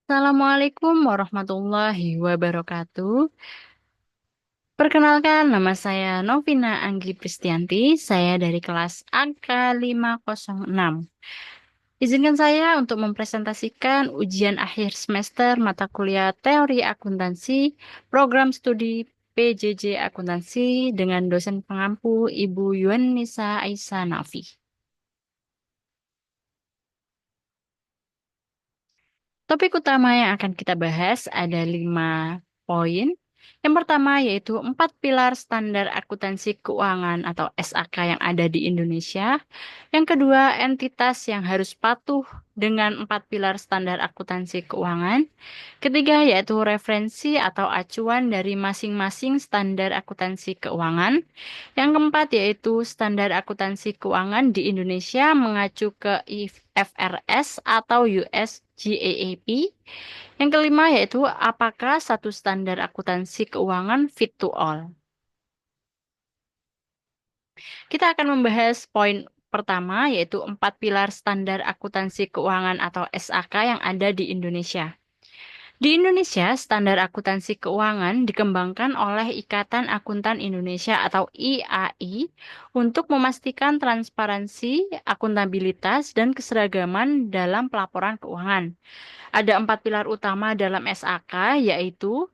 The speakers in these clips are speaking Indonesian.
Assalamualaikum warahmatullahi wabarakatuh. Perkenalkan, nama saya Novina Anggi Pristianti. Saya dari kelas angka 506. Izinkan saya untuk mempresentasikan ujian akhir semester mata kuliah Teori Akuntansi, Program Studi PJJ Akuntansi dengan dosen pengampu Ibu Yuanisa Aisyah Nafi. Topik utama yang akan kita bahas ada 5 poin. Yang pertama yaitu 4 pilar standar akuntansi keuangan atau SAK yang ada di Indonesia. Yang kedua, entitas yang harus patuh dengan 4 pilar standar akuntansi keuangan. Ketiga, yaitu referensi atau acuan dari masing-masing standar akuntansi keuangan. Yang keempat, yaitu standar akuntansi keuangan di Indonesia mengacu ke IFRS atau US GAAP. Yang kelima, yaitu apakah satu standar akuntansi keuangan fit to all. Kita akan membahas poin pertama, yaitu 4 pilar standar akuntansi keuangan atau SAK yang ada di Indonesia. Di Indonesia, standar akuntansi keuangan dikembangkan oleh Ikatan Akuntan Indonesia atau IAI untuk memastikan transparansi, akuntabilitas, dan keseragaman dalam pelaporan keuangan. Ada 4 pilar utama dalam SAK, yaitu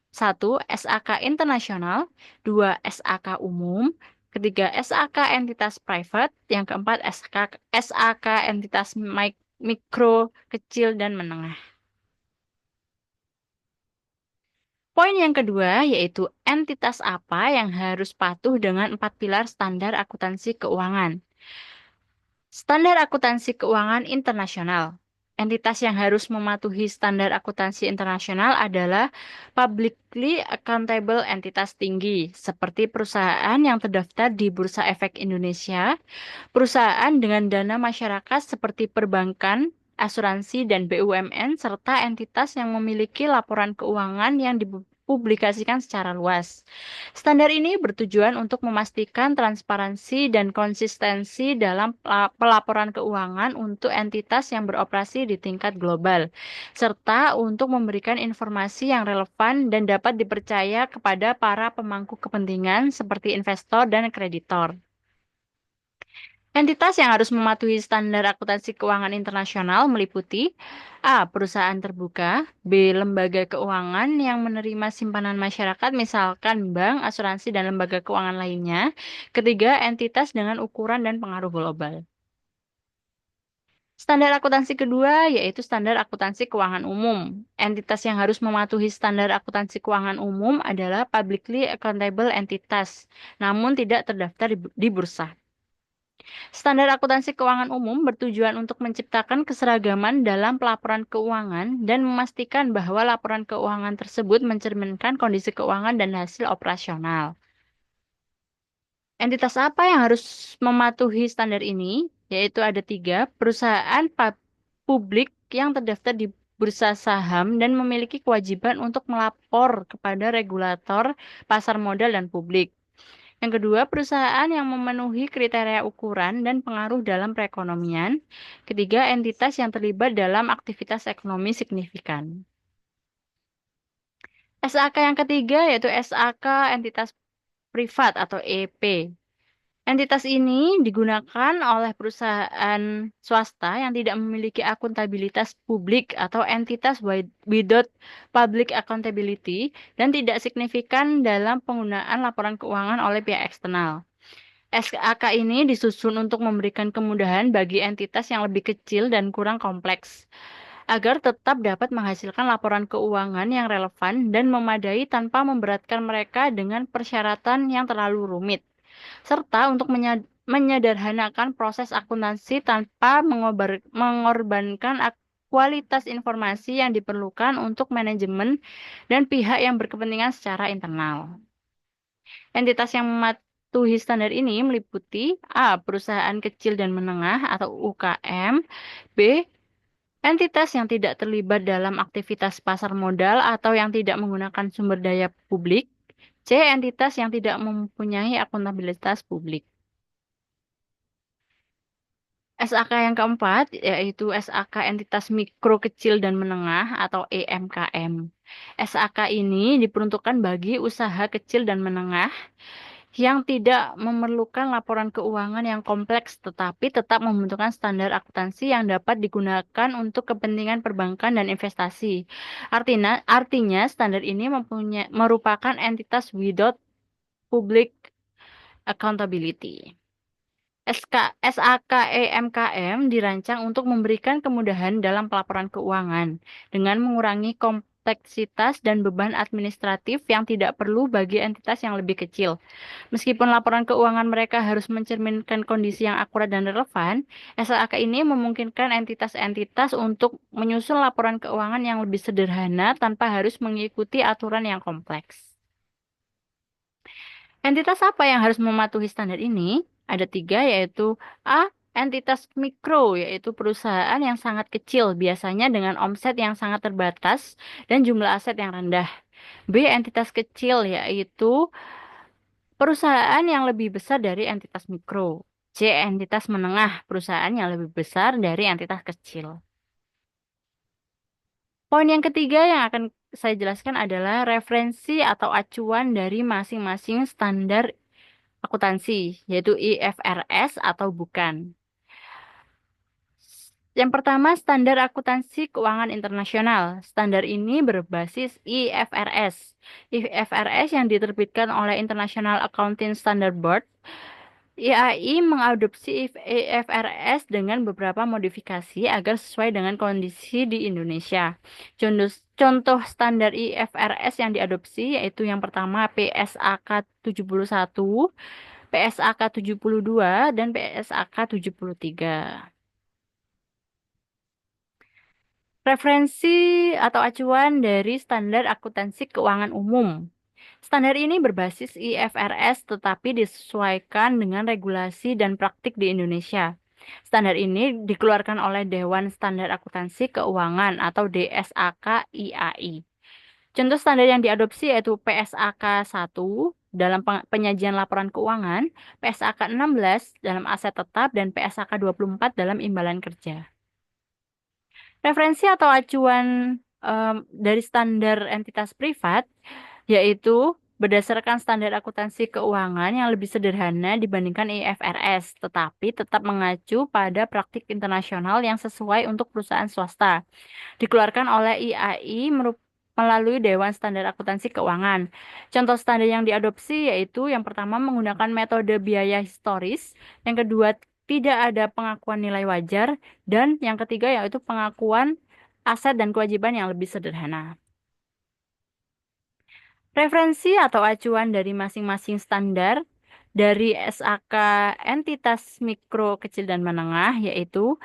1. SAK internasional, 2. SAK umum, ketiga SAK entitas private, yang keempat SAK entitas mikro, kecil, dan menengah. Poin yang kedua yaitu entitas apa yang harus patuh dengan 4 pilar standar akuntansi keuangan. Standar akuntansi keuangan internasional. Entitas yang harus mematuhi standar akuntansi internasional adalah publicly accountable entitas tinggi, seperti perusahaan yang terdaftar di Bursa Efek Indonesia, perusahaan dengan dana masyarakat seperti perbankan, asuransi, dan BUMN, serta entitas yang memiliki laporan keuangan yang dipublikasikan secara luas. Standar ini bertujuan untuk memastikan transparansi dan konsistensi dalam pelaporan keuangan untuk entitas yang beroperasi di tingkat global, serta untuk memberikan informasi yang relevan dan dapat dipercaya kepada para pemangku kepentingan seperti investor dan kreditor. Entitas yang harus mematuhi standar akuntansi keuangan internasional meliputi A. Perusahaan terbuka, B. Lembaga keuangan yang menerima simpanan masyarakat, misalkan bank, asuransi, dan lembaga keuangan lainnya. Ketiga, entitas dengan ukuran dan pengaruh global. Standar akuntansi kedua yaitu standar akuntansi keuangan umum. Entitas yang harus mematuhi standar akuntansi keuangan umum adalah publicly accountable entitas, namun tidak terdaftar di bursa. Standar akuntansi keuangan umum bertujuan untuk menciptakan keseragaman dalam pelaporan keuangan dan memastikan bahwa laporan keuangan tersebut mencerminkan kondisi keuangan dan hasil operasional. Entitas apa yang harus mematuhi standar ini? Yaitu ada 3, perusahaan publik yang terdaftar di bursa saham dan memiliki kewajiban untuk melapor kepada regulator pasar modal dan publik. Yang kedua, perusahaan yang memenuhi kriteria ukuran dan pengaruh dalam perekonomian. Ketiga, entitas yang terlibat dalam aktivitas ekonomi signifikan. SAK yang ketiga yaitu SAK entitas privat atau EP. Entitas ini digunakan oleh perusahaan swasta yang tidak memiliki akuntabilitas publik atau entitas without public accountability dan tidak signifikan dalam penggunaan laporan keuangan oleh pihak eksternal. SAK ini disusun untuk memberikan kemudahan bagi entitas yang lebih kecil dan kurang kompleks, agar tetap dapat menghasilkan laporan keuangan yang relevan dan memadai tanpa memberatkan mereka dengan persyaratan yang terlalu rumit, serta untuk menyederhanakan proses akuntansi tanpa mengorbankan kualitas informasi yang diperlukan untuk manajemen dan pihak yang berkepentingan secara internal. Entitas yang mematuhi standar ini meliputi A. Perusahaan kecil dan menengah atau UKM, B. Entitas yang tidak terlibat dalam aktivitas pasar modal atau yang tidak menggunakan sumber daya publik, C. Entitas yang tidak mempunyai akuntabilitas publik. SAK yang keempat yaitu SAK entitas mikro kecil dan menengah atau EMKM. SAK ini diperuntukkan bagi usaha kecil dan menengah yang tidak memerlukan laporan keuangan yang kompleks tetapi tetap membutuhkan standar akuntansi yang dapat digunakan untuk kepentingan perbankan dan investasi. Artinya standar ini merupakan entitas without public accountability. SAKEMKM dirancang untuk memberikan kemudahan dalam pelaporan keuangan dengan mengurangi kompleksitas dan beban administratif yang tidak perlu bagi entitas yang lebih kecil. Meskipun laporan keuangan mereka harus mencerminkan kondisi yang akurat dan relevan, SAK ini memungkinkan entitas-entitas untuk menyusun laporan keuangan yang lebih sederhana tanpa harus mengikuti aturan yang kompleks. Entitas apa yang harus mematuhi standar ini? Ada tiga, yaitu A. Entitas mikro, yaitu perusahaan yang sangat kecil, biasanya dengan omset yang sangat terbatas dan jumlah aset yang rendah. B. Entitas kecil, yaitu perusahaan yang lebih besar dari entitas mikro. C. Entitas menengah, perusahaan yang lebih besar dari entitas kecil. Poin yang ketiga yang akan saya jelaskan adalah referensi atau acuan dari masing-masing standar akuntansi, yaitu IFRS atau bukan. Yang pertama, standar akuntansi keuangan internasional. Standar ini berbasis IFRS. IFRS yang diterbitkan oleh International Accounting Standard Board. IAI mengadopsi IFRS dengan beberapa modifikasi agar sesuai dengan kondisi di Indonesia. Contoh standar IFRS yang diadopsi yaitu yang pertama PSAK 71, PSAK 72, dan PSAK 73. Referensi atau acuan dari standar akuntansi keuangan umum. Standar ini berbasis IFRS tetapi disesuaikan dengan regulasi dan praktik di Indonesia. Standar ini dikeluarkan oleh Dewan Standar Akuntansi Keuangan atau DSAK IAI. Contoh standar yang diadopsi yaitu PSAK 1 dalam penyajian laporan keuangan, PSAK 16 dalam aset tetap, dan PSAK 24 dalam imbalan kerja. Referensi atau acuan dari standar entitas privat yaitu berdasarkan standar akuntansi keuangan yang lebih sederhana dibandingkan IFRS, tetapi tetap mengacu pada praktik internasional yang sesuai untuk perusahaan swasta. Dikeluarkan oleh IAI melalui Dewan Standar Akuntansi Keuangan. Contoh standar yang diadopsi yaitu yang pertama menggunakan metode biaya historis, yang kedua tidak ada pengakuan nilai wajar, dan yang ketiga yaitu pengakuan aset dan kewajiban yang lebih sederhana. Referensi atau acuan dari masing-masing standar dari SAK entitas mikro, kecil, dan menengah yaitu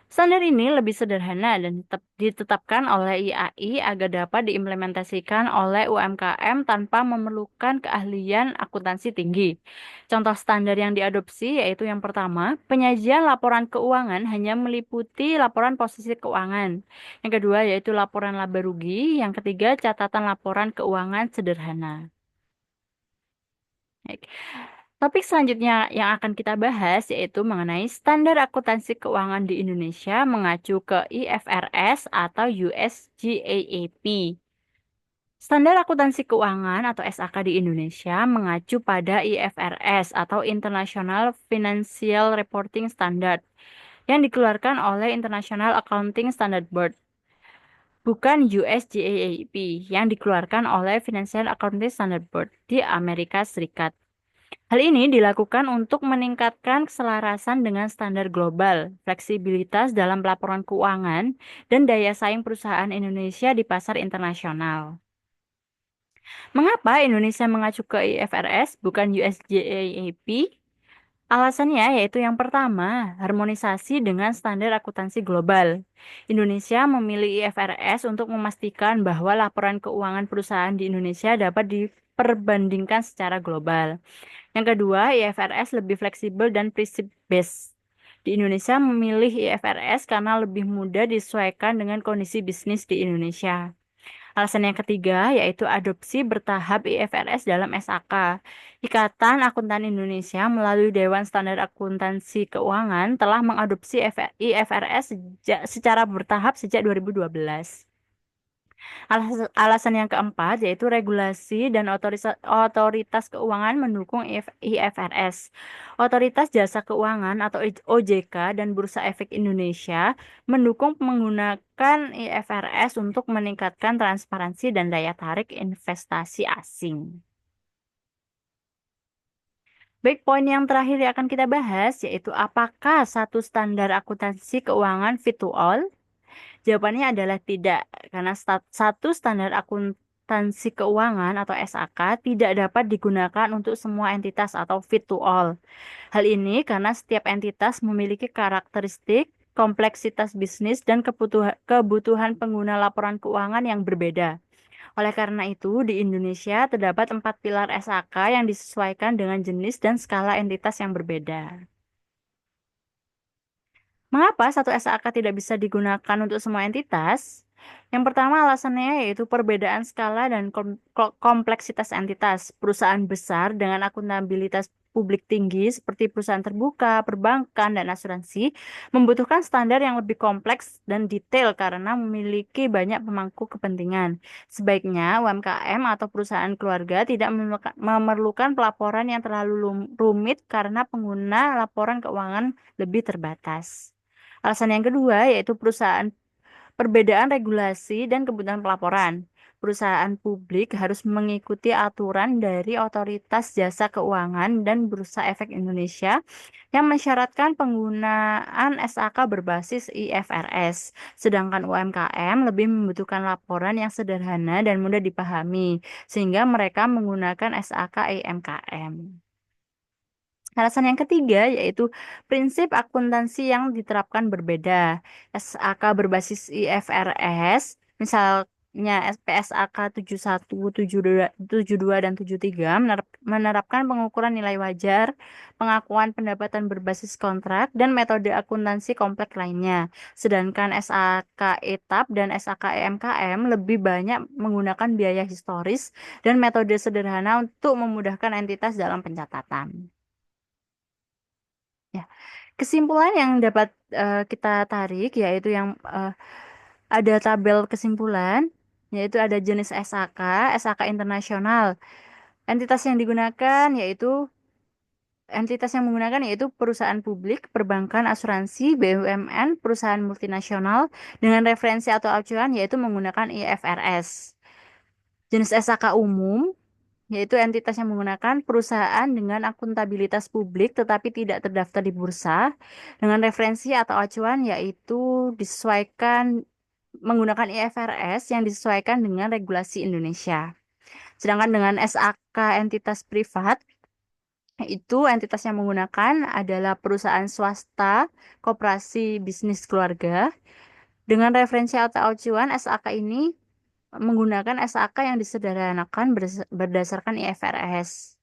standar ini lebih sederhana dan ditetapkan oleh IAI agar dapat diimplementasikan oleh UMKM tanpa memerlukan keahlian akuntansi tinggi. Contoh standar yang diadopsi yaitu yang pertama, penyajian laporan keuangan hanya meliputi laporan posisi keuangan. Yang kedua yaitu laporan laba rugi. Yang ketiga, catatan laporan keuangan sederhana. Baik. Topik selanjutnya yang akan kita bahas yaitu mengenai standar akuntansi keuangan di Indonesia mengacu ke IFRS atau US GAAP. Standar akuntansi keuangan atau SAK di Indonesia mengacu pada IFRS atau International Financial Reporting Standard yang dikeluarkan oleh International Accounting Standard Board, bukan US GAAP yang dikeluarkan oleh Financial Accounting Standard Board di Amerika Serikat. Hal ini dilakukan untuk meningkatkan keselarasan dengan standar global, fleksibilitas dalam pelaporan keuangan, dan daya saing perusahaan Indonesia di pasar internasional. Mengapa Indonesia mengacu ke IFRS bukan USGAAP? Alasannya yaitu yang pertama, harmonisasi dengan standar akuntansi global. Indonesia memilih IFRS untuk memastikan bahwa laporan keuangan perusahaan di Indonesia dapat diperbandingkan secara global. Yang kedua, IFRS lebih fleksibel dan prinsip-based. Di Indonesia memilih IFRS karena lebih mudah disesuaikan dengan kondisi bisnis di Indonesia. Alasan yang ketiga yaitu adopsi bertahap IFRS dalam SAK. Ikatan Akuntan Indonesia melalui Dewan Standar Akuntansi Keuangan telah mengadopsi IFRS secara bertahap sejak 2012. Alasan yang keempat yaitu regulasi dan otoritas keuangan mendukung IFRS. Otoritas Jasa Keuangan atau OJK dan Bursa Efek Indonesia mendukung menggunakan IFRS untuk meningkatkan transparansi dan daya tarik investasi asing. Baik, poin yang terakhir yang akan kita bahas yaitu apakah satu standar akuntansi keuangan fit to all? Jawabannya adalah tidak, karena satu standar akuntansi keuangan atau SAK tidak dapat digunakan untuk semua entitas atau fit to all. Hal ini karena setiap entitas memiliki karakteristik, kompleksitas bisnis, dan kebutuhan pengguna laporan keuangan yang berbeda. Oleh karena itu, di Indonesia terdapat 4 pilar SAK yang disesuaikan dengan jenis dan skala entitas yang berbeda. Mengapa satu SAK tidak bisa digunakan untuk semua entitas? Yang pertama alasannya yaitu perbedaan skala dan kompleksitas entitas. Perusahaan besar dengan akuntabilitas publik tinggi seperti perusahaan terbuka, perbankan, dan asuransi membutuhkan standar yang lebih kompleks dan detail karena memiliki banyak pemangku kepentingan. Sebaiknya UMKM atau perusahaan keluarga tidak memerlukan pelaporan yang terlalu rumit karena pengguna laporan keuangan lebih terbatas. Alasan yang kedua yaitu perbedaan regulasi dan kebutuhan pelaporan. Perusahaan publik harus mengikuti aturan dari Otoritas Jasa Keuangan dan Bursa Efek Indonesia yang mensyaratkan penggunaan SAK berbasis IFRS. Sedangkan UMKM lebih membutuhkan laporan yang sederhana dan mudah dipahami, sehingga mereka menggunakan SAK IMKM. Alasan yang ketiga yaitu prinsip akuntansi yang diterapkan berbeda. SAK berbasis IFRS, misalnya PSAK 71, 72, dan 73 menerapkan pengukuran nilai wajar, pengakuan pendapatan berbasis kontrak, dan metode akuntansi kompleks lainnya. Sedangkan SAK etap dan SAK EMKM lebih banyak menggunakan biaya historis dan metode sederhana untuk memudahkan entitas dalam pencatatan. Ya, kesimpulan yang dapat kita tarik yaitu yang ada tabel kesimpulan, yaitu ada jenis SAK, SAK internasional. Entitas yang menggunakan yaitu perusahaan publik, perbankan, asuransi, BUMN, perusahaan multinasional dengan referensi atau acuan yaitu menggunakan IFRS. Jenis SAK umum yaitu entitas yang menggunakan perusahaan dengan akuntabilitas publik tetapi tidak terdaftar di bursa dengan referensi atau acuan yaitu disesuaikan menggunakan IFRS yang disesuaikan dengan regulasi Indonesia. Sedangkan dengan SAK entitas privat itu entitas yang menggunakan adalah perusahaan swasta, koperasi, bisnis keluarga. Dengan referensi atau acuan SAK ini menggunakan SAK yang disederhanakan berdasarkan IFRS.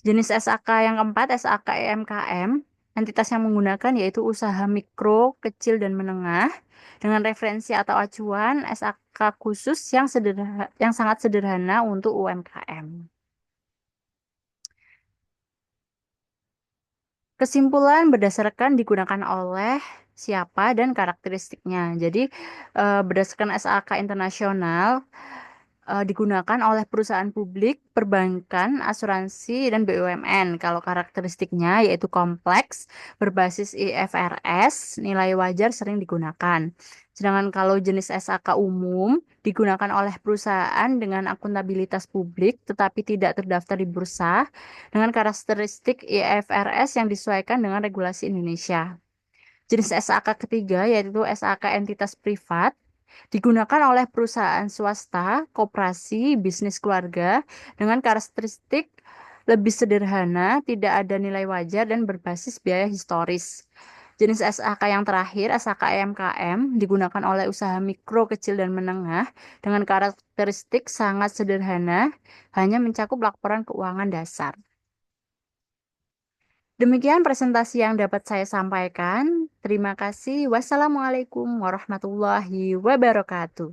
Jenis SAK yang keempat, SAK EMKM. Entitas yang menggunakan yaitu usaha mikro, kecil, dan menengah dengan referensi atau acuan SAK khusus yang sangat sederhana untuk UMKM. Kesimpulan berdasarkan digunakan oleh siapa dan karakteristiknya. Jadi berdasarkan SAK internasional digunakan oleh perusahaan publik, perbankan, asuransi, dan BUMN. Kalau karakteristiknya yaitu kompleks, berbasis IFRS, nilai wajar sering digunakan. Sedangkan kalau jenis SAK umum digunakan oleh perusahaan dengan akuntabilitas publik tetapi tidak terdaftar di bursa dengan karakteristik IFRS yang disesuaikan dengan regulasi Indonesia. Jenis SAK ketiga yaitu SAK entitas privat digunakan oleh perusahaan swasta, koperasi, bisnis keluarga dengan karakteristik lebih sederhana, tidak ada nilai wajar dan berbasis biaya historis. Jenis SAK yang terakhir, SAK EMKM, digunakan oleh usaha mikro, kecil, dan menengah dengan karakteristik sangat sederhana, hanya mencakup laporan keuangan dasar. Demikian presentasi yang dapat saya sampaikan. Terima kasih. Wassalamualaikum warahmatullahi wabarakatuh.